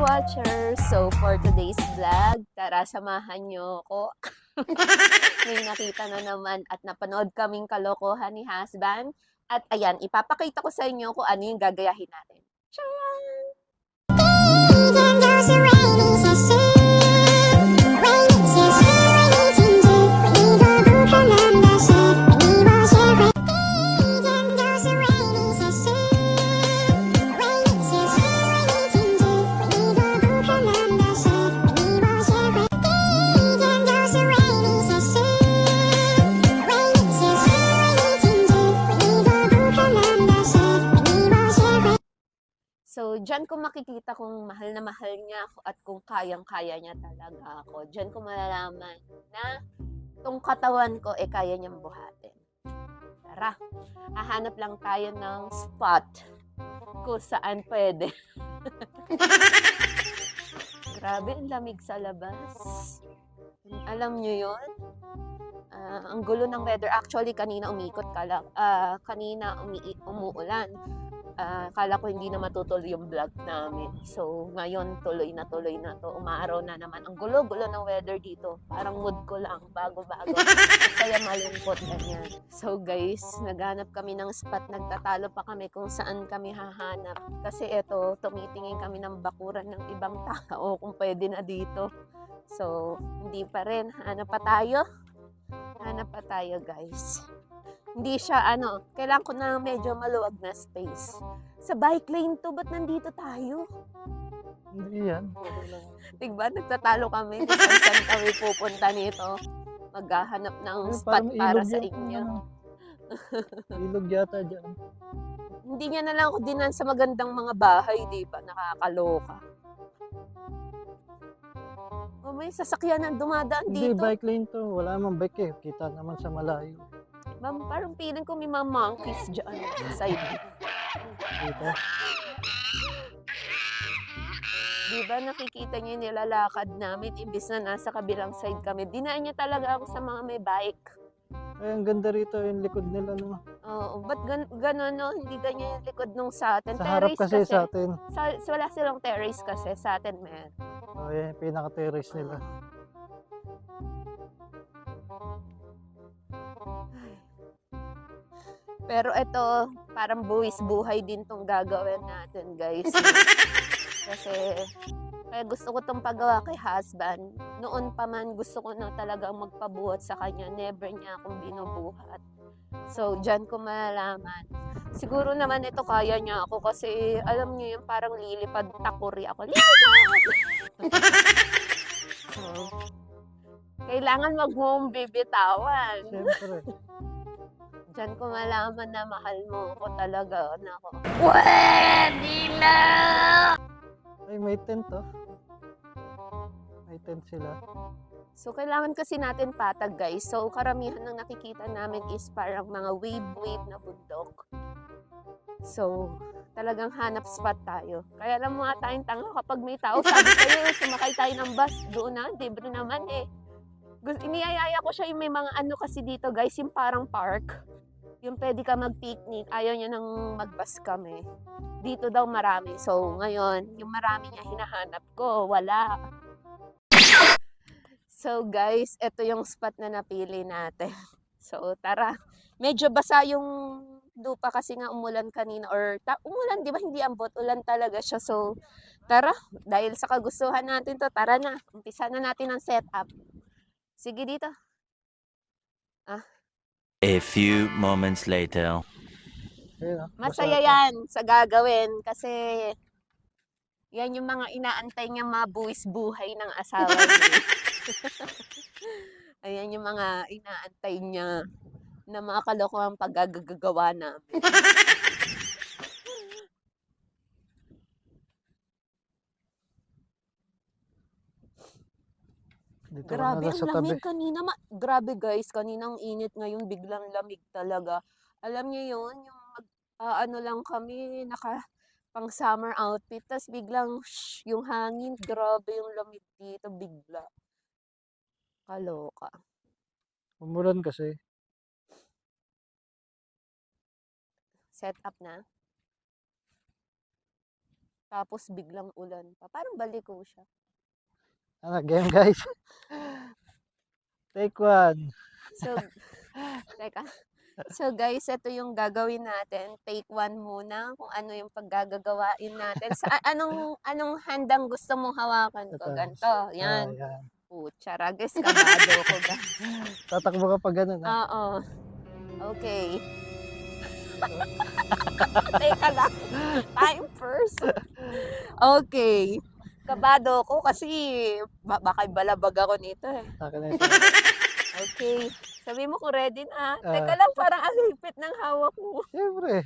watchers! So, for today's vlog, tara samahan nyo ako. May nakita na naman at napanood kaming kalokohan ni husband. At ayan, ipapakita ko sa inyo kung ano yung gagayahin natin. Charan! So, dyan ko makikita kung mahal na mahal niya ako at kung kayang-kaya niya talaga ako. Dyan ko malalaman na itong katawan ko, kaya niyang buhatin. Tara, hahanap lang tayo ng spot kung saan pwede. Grabe, ang lamig sa labas. Alam niyo yun? Ang gulo ng weather. Actually, kanina umikot ka lang. Kanina umuulan. Kala ko hindi na matutuloy yung vlog namin. So, ngayon tuloy na to. Umaaraw na naman. Ang gulo-gulo ng weather dito. Parang mood ko lang, bago-bago. Kaya malungkot ganyan. So guys, naghanap kami ng spot. Nagtatalo pa kami kung saan kami hahanap. Kasi eto, tumitingin kami ng bakuran ng ibang tao kung pwede na dito. So, hindi pa rin. Hanap pa tayo guys. Hindi siya kailangan ko na medyo maluwag na space. Sa bike lane to, ba't nandito tayo? Hindi yan. Diba, nagtatalo kami kung saan kami pupunta nito. Maghahanap ng spot para sa inyo. Ilog yata dyan. Hindi niya na lang ako dinan sa magandang mga bahay, di ba? Nakakaloka. O may sasakyan na dumadaan Hindi, dito. bike lane to. Wala namang bike eh. Kita naman sa malayo. Ma'am, parang feeling ko may mga monkeys dyan sa side. Dito. Di ba nakikita niyo yung nilalakad namin imbis na nasa kabilang side kami. Dinaan niya talaga ako sa mga may bike. Ay, ang ganda rito yung likod nila, no? Oo, ba't gano'n, no? Hindi ganyan yung likod nung sa atin. Sa harap kasi sa atin. Wala silang terrace kasi, sa atin meron. Oh, yan yung pinaka-terrace nila. Pero ito, parang buwis buhay din tong gagawin natin, guys. Kasi, kaya gusto ko tong pagawa kay husband. Noon pa man, gusto ko na talagang magpabuhat sa kanya. Never niya akong binubuhat. So, dyan ko malalaman. Siguro naman ito kaya niya ako kasi, alam niyo yung parang lilipad takuri ako. So, kailangan wag mong bibitawan. Siyempre. Diyan ko malaman na mahal mo ko talaga. Nako. Pwede na! Ay, may tent oh. May tent sila. So, kailangan kasi natin patag, guys. So, karamihan ng nakikita namin is parang mga wave na bundok. So, talagang hanap spot tayo. Kaya alam mo nga tayong tanga kapag may tao, sabi sa'yo, sumakay tayo ng bus. Doon na, libre naman eh. Iniyayaya ko siya yung may mga kasi dito, guys, yung parang park. Yung pwede ka mag-picnic, ayaw niya nang mag-bus kami. Dito daw marami. So, ngayon, yung marami niya hinahanap ko, wala. So, guys, ito yung spot na napili natin. So, tara. Medyo basa yung lupa kasi nga umulan kanina. Umulan, di ba? Hindi ambot. Ulan talaga siya. So, tara. Dahil sa kagustuhan natin to, tara na. Umpisa na natin ang setup. Sige dito. A few moments later. Ayun, oh. Masaya yan sa gagawin kasi yan yung mga inaantay niya mabuwis buhay ng asawa niya. Ayan yung mga inaantay niya na mga kalokohang paggagawa namin. Dito Grabe, ka na ang sa tabi. lamig kanina. Grabe guys, kanina ang init, ngayon biglang lamig talaga. Alam niyo yun, yung lang kami, pang summer outfit, tas biglang yung hangin, grabe yung lamig dito bigla. Kaloka. Umulan kasi. Set up na. Tapos biglang ulan pa. Parang baliko siya. Ano, game guys? Take one. So, teka. So guys, ito yung gagawin natin. Take one muna kung ano yung paggagawain natin. Anong handang gusto mong hawakan ko? Ito. Ganto. Yan. Yan. Putsara, guys, kabado ko ba? Tatakbo ka pa ganun, ha? Oo. Okay. Teka lang. Time first. Okay. Kabado ko kasi baka balabag ako nito eh. Sa akin na yung sabi. Okay. Sabi mo kung ready na. Ah. Teka lang, parang ang hipit ng hawak mo. Siyempre.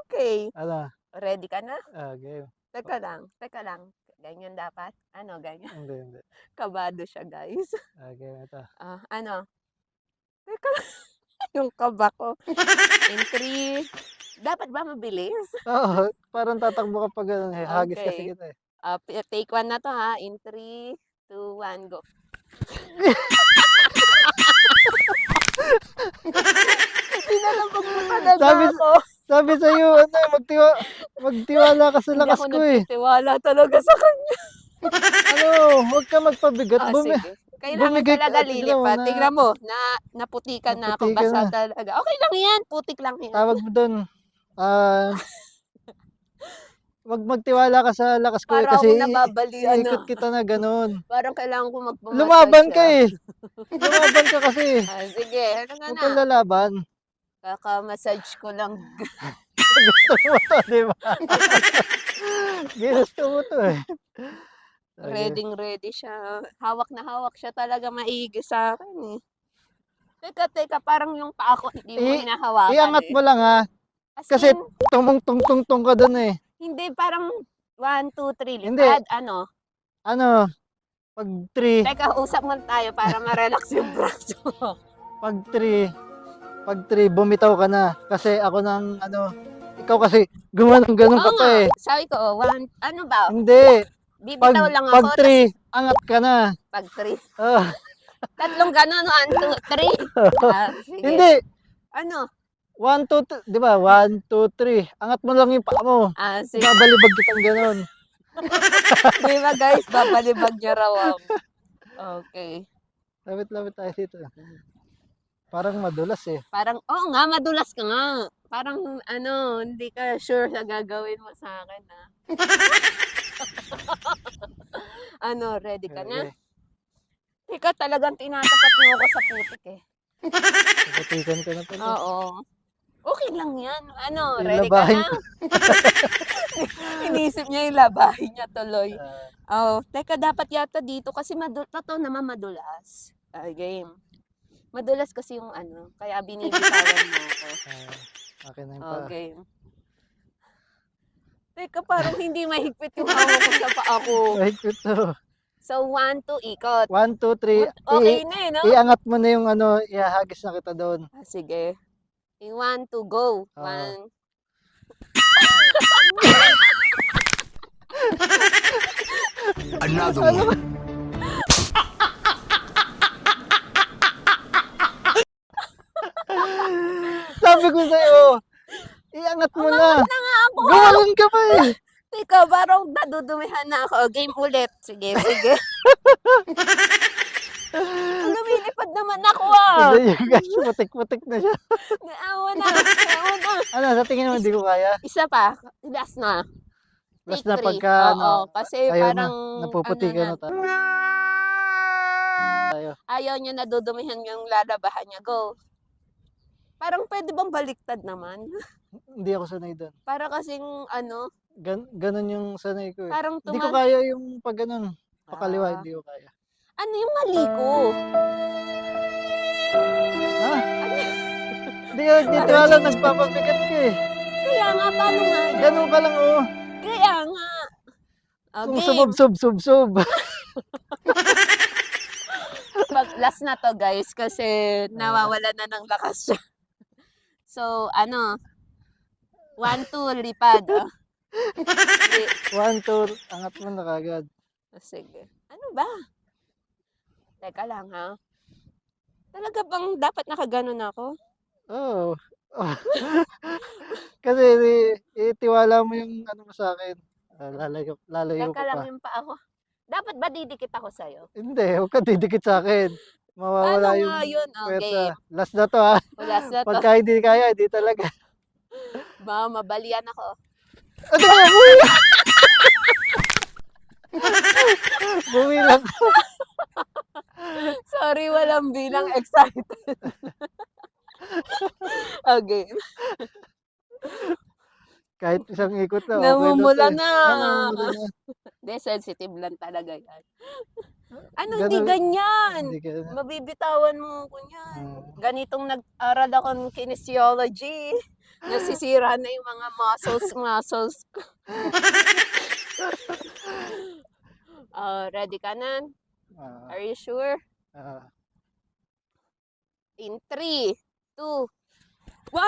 Okay. Ano? Ready ka na? Game. Teka lang. Ganyan dapat? Ano, ganyan? Hindi. Kabado siya, guys. Game ito. Ano? Teka lang. Yung kaba ko. In 3. Dapat ba mabilis? Oo, parang tatakbo ka pa ganun. Hagis kasi Okay. kita eh. Take one na to ha. In 3, 2, 1, go. Pinalabog mo talaga Sabi- ako. Sabi sa'yo, ano, magtiwala ka sa Hindi lakas ako ko eh. nagtitiwala talaga sa kanya. Ano, huwag ka magpabigat. Sige. Kailangan bumigay ka, talaga tignan mo lilipat. na- Tignan mo, naputikan na ako. Naputi ka Basa na. talaga. Okay lang yan. Putik lang yan. Tawag mo doon. Wag magtiwala ka sa lakas ko eh, Para kasi ako nababalian na. iikot kita na ganun. Parang kailangan ko magpamassage. Lumaban ka eh. Lumaban ka kasi. Sige, ano nga Huwag na. kang lalaban. Kaka-massage ko lang. Gusto mo to, di ba? Ginusto mo to eh. Ready siya. Hawak na hawak siya talaga maigi sa akin eh. Teka, parang yung paa ko hindi mo hinahawakan Iangat eh. mo lang ha. As Kasi in, tumong-tung-tung ka doon eh. hindi, parang 1, 2, 3, Hindi. lipad, ano. Ano, pag 3, Teka, usap muna tayo para ma-relax yung braso. pag 3, bumitaw ka na. Kasi ako nang, ikaw kasi gumanong ganun ka Oo pa nga, eh. sabi ko, 1, ano ba? Hindi. Bibitaw lang ako. Pag 3, angat ka na. Pag 3. Ah, Tatlong ganon, 1, 2, 3. Sige. hindi. Ano? 1, 2, 3, di ba? 1, 2, 3. Angat mo lang yung paa mo. Sige. Babalibag kitang ganun. Di ba guys, babalibag niya raw ako. Okay. Lapit-lapit tayo dito. Parang madulas eh. Parang, oo nga, madulas ka nga. Parang, hindi ka sure sa gagawin mo sa akin, ha? Ready ka na? Okay. Ikaw talagang tinatapat mo ako sa putik, eh. Kapatikan ka na pala. Oo. Okay lang yan. Yung Ready ka labahin na? Inisip niya yung labahin niya tuloy. Teka, dapat yata dito kasi totoo naman madulas. Game. Madulas kasi yung kaya binibitawan mo ako. Akin na yung paa. Game. Teka, parang hindi mahigpit yung hawak ko sa paa ko. Mahigpit to. So, 1, 2, ikot. 1, 2, 3. Okay na eh, no? Iangat mo na yung ihahagis na kita doon. Sige. 1, 2, go. 1. Another one. Sabi ko sa'yo, iangat mo na. Ako. Gumalun ka pa eh. Teka, parang nadudumihan na ako. Game ulit. Sige. Lumilipad naman ako Hindi yung guys, putik-putik na siya. Naawa na. Ano, sa tingin mo hindi ko kaya? Isa pa. Last na. Last Take na 3. pagka, Oo, kasi ayaw parang, napuputikan na tayo. ayaw niya nadudumihan yung lalabahan niya. Go. Parang pwede bang baliktad naman? Hindi ako sanay doon. Para kasing, Ganon yung sanay ko eh. parang Hindi ko kaya yung pag ganun. Pakaliwa, hindi ko kaya. Ano yung mali ko? Ha? Hindi ka nagtitiwala, nagpapabigat ka eh. Kaya nga, paano nga? Ganun ka lang oh. Kaya nga. Kung Game. sub. Last na to guys kasi nawawala na ng lakas siya. So, 1, 2, lipad. 1, 2, angat mo na kagad. Sige. Ano ba? Teka lang ha. Talaga bang dapat nakaganon ako? Oo. Kasi itiwala mo yung mo sa akin. Lalayo Teka ko lang pa. yung pa ako. Dapat ba didikit ako sa'yo? Hindi, huwag ka didikit sa akin. Mawawala Paano yung nga yun? Okay. pwersa. Last na to ha. Wala na to. Pagka hindi kaya, hindi talaga. Ba, mabalian ako. Ano ba? Bumilang ko. Sorry, walang bilang excited. Okay. Kahit isang ikot na. Namumula Okay na. Namumula na. Hindi, sensitive lang talaga yan. Ano, Ganun- hindi ganyan. Hindi ka na. Mabibitawan mo ko yan. Ganitong nag-aral ako ng kinesiology. Nasisira na yung mga muscles ko. Ready ka na? Ah, Are you sure? ah. In 3, 2, 1.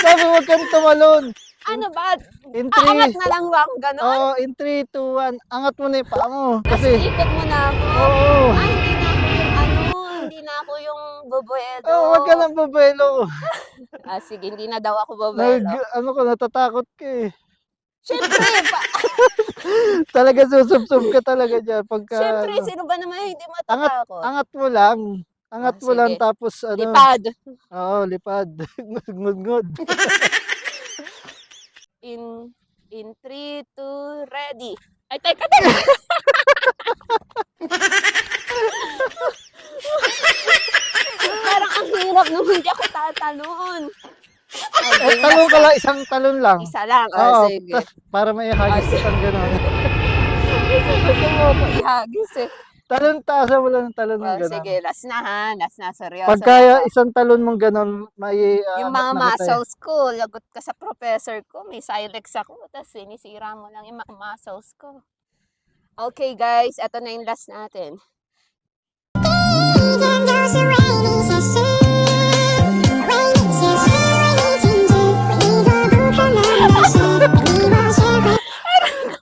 Sabi, huwag kang tumalon. Ano ba? In Aangat 3. na lang ba ang ganon? Oo, in 3, 2, 1. Angat mo na yung paa mo. Kasi, Ikot mo na ako. oo. Ay, hindi na ako yung bubuelo. Huwag ka nang bubuelo. Sige, hindi na daw ako bubuelo. Natatakot ka eh. Siyempre, Talaga susubsob ka talaga dyan. Pagka, siyempre, sino ba naman hindi matatakot? angat mo lang. Angat mo lang Sige. tapos ano. Lipad. Oo, lipad. Ngud-ngud. In 3, 2, ready. Ay, teka. Parang ang hirap nung hindi ako tatalon. Talon ka lang, isang talon lang. Isa lang. Oo, Sige. tas para may hagis sige. isang gano'n. Gusto mo ko ihagis eh. Talon, taasan mo lang ng talon ng gano'n. Sige, last na ha. Last na, seryoso. Pagka na to. isang talon mong gano'n, may Yung mga muscles ko, lagot ka sa professor ko, may silex ako, tapos sinisira mo lang yung mga muscles ko. Okay guys, eto na yung last natin.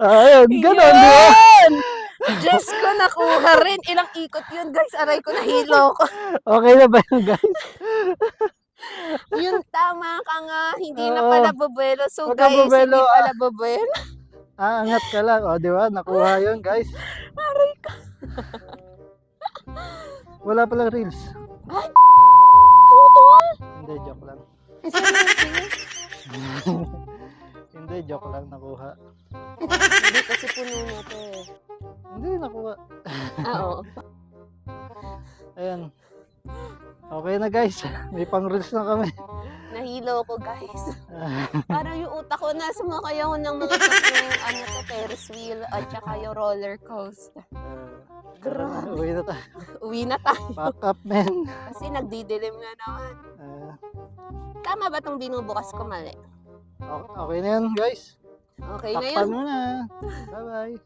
Ayun, gano'n, di ba? Yun! Diyos ko, nakuha rin. Ilang ikot yun guys, aray ko, nahilo ko. Okay na ba yun, guys? Yun, tama ka nga, hindi na Oo. pala bubuelo. So Huwag ka guys, bubuelo, hindi pala bubuelo. Angat ka lang. O, di ba? Nakuha yun, guys. Aray ko. Wala palang reels. Ay, putol! Hindi, joke lang. Seryoso? Hindi, joke lang. Nakuha. Hindi kasi puno na to eh. Hindi, nakuha. Oo. Ayan. Okay na, guys. May pang reels na kami. Nahilo ko guys. Parang yung utak ko, sumakay ako ng mga tatlong Ferris wheel at saka yung roller coaster. Grabe. Uwi na tayo. Uwi na tayo. Pack up, man. Kasi nagdidilim na naman. Tama ba itong binubukas ko mali? Okay na yan, guys. Okay na Takpan yun. mo na. Bye-bye.